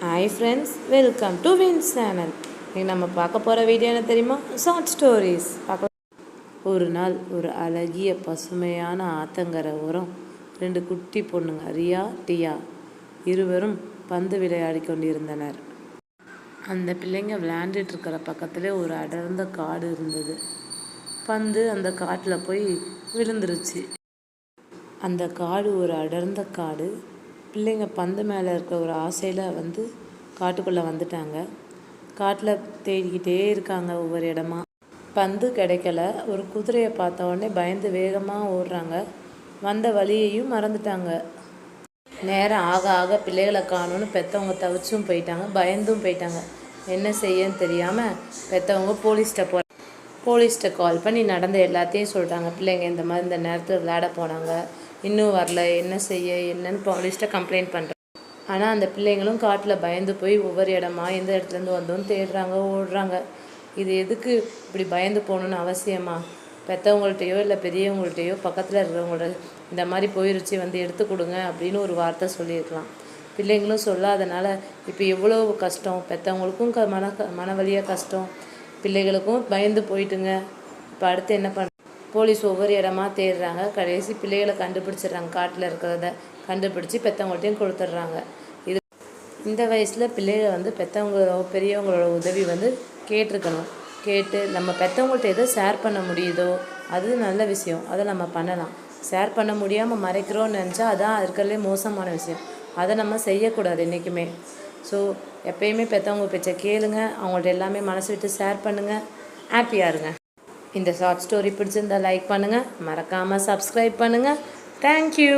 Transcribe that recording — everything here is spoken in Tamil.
Hi friends, welcome to Vince channel. இன்றைக்கி நம்ம பார்க்க போகிற வீடியோ என்ன தெரியுமா? ஷார்ட் ஸ்டோரிஸ் பார்க்க. ஒரு நாள் ஒரு அழகிய பசுமையான ஆத்தங்கரை ஓரம் 2 குட்டி பொண்ணுங்க ரியா டியா இருவரும் பந்து விளையாடி கொண்டிருந்தனர். அந்த பிள்ளைங்க விளையாண்டுட்டு இருக்கிற பக்கத்தில் ஒரு அடர்ந்த காடு இருந்தது. பந்து அந்த காட்டில் போய் விழுந்துருச்சு. அந்த காடு ஒரு அடர்ந்த காடு. பிள்ளைங்க பந்து மேலே இருக்க ஒரு ஆசையில் காட்டுக்குள்ளே வந்துட்டாங்க. காட்டில் தேடிக்கிட்டே இருக்காங்க ஒவ்வொரு இடமா. பந்து கிடைக்கல. ஒரு குதிரையை பார்த்த உடனே பயந்து வேகமாக ஓடுறாங்க. வந்த வழியையும் மறந்துட்டாங்க. நேரம் ஆக ஆக பிள்ளைகளை காணும்னு பெற்றவங்க தவிச்சும் போயிட்டாங்க, பயந்தும் போயிட்டாங்க. என்ன செய்யன்னு தெரியாமல் பெற்றவங்க போலீஸ்கிட்ட கால் பண்ணி நடந்த எல்லாத்தையும் சொல்லிட்டாங்க. பிள்ளைங்க இந்த மாதிரி இந்த நேரத்தில் விளையாட போனாங்க, இன்னும் வரல, என்ன செய்ய என்னன்னு போலீஸ்கிட்ட கம்ப்ளைண்ட் பண்ணுறாங்க. ஆனால் அந்த பிள்ளைங்களும் காட்டில் பயந்து போய் ஒவ்வொரு இடமா எந்த இடத்துலேருந்து வந்தோன்னு தேடுறாங்க, ஓடுறாங்க. இது எதுக்கு இப்படி பயந்து போகணுன்னு அவசியமா? பெற்றவங்கள்ட்டையோ இல்லை பெரியவங்கள்ட்டையோ பக்கத்தில் இருக்கிறவங்கள்ட்ட இந்த மாதிரி போயிருச்சு எடுத்து கொடுங்க அப்படின்னு ஒரு வார்த்தை சொல்லியிருக்கலாம். பிள்ளைங்களும் சொல்லாதனால இப்போ எவ்வளோ கஷ்டம். பெற்றவங்களுக்கும் மன வலியாக கஷ்டம், பிள்ளைகளுக்கும் பயந்து போயிட்டுங்க. இப்போ அடுத்து என்ன பண்ண? போலீஸ் ஒவ்வொரு இடமா தேடுறாங்க. கடைசி பிள்ளைகளை கண்டுபிடிச்சிடுறாங்க. காட்டில் இருக்கிறத கண்டுபிடிச்சி பெற்றவங்கள்ட்டையும் கொடுத்துட்றாங்க. இந்த வயசில் பிள்ளைகள் பெற்றவங்களோ பெரியவங்களோட உதவி கேட்டிருக்கணும். கேட்டு நம்ம பெற்றவங்கள்ட்ட எதோ ஷேர் பண்ண முடியுதோ அது நல்ல விஷயம், அதை நம்ம பண்ணலாம். ஷேர் பண்ண முடியாமல் மறைக்கிறோன்னு நினச்சா அதான் இருக்கிறதுலே மோசமான விஷயம். அதை நம்ம செய்யக்கூடாது என்றைக்குமே. ஸோ எப்பயுமே பெற்றவங்க பேச்சை கேளுங்க. அவங்கள்ட்ட எல்லாமே மனசு விட்டு ஷேர் பண்ணுங்கள். ஹாப்பியாக இருங்க. இந்த ஷார்ட் ஸ்டோரி பிடிச்சிருந்தா லைக் பண்ணுங்கள், மறக்காமல் சப்ஸ்கிரைப் பண்ணுங்கள். தேங்க்யூ.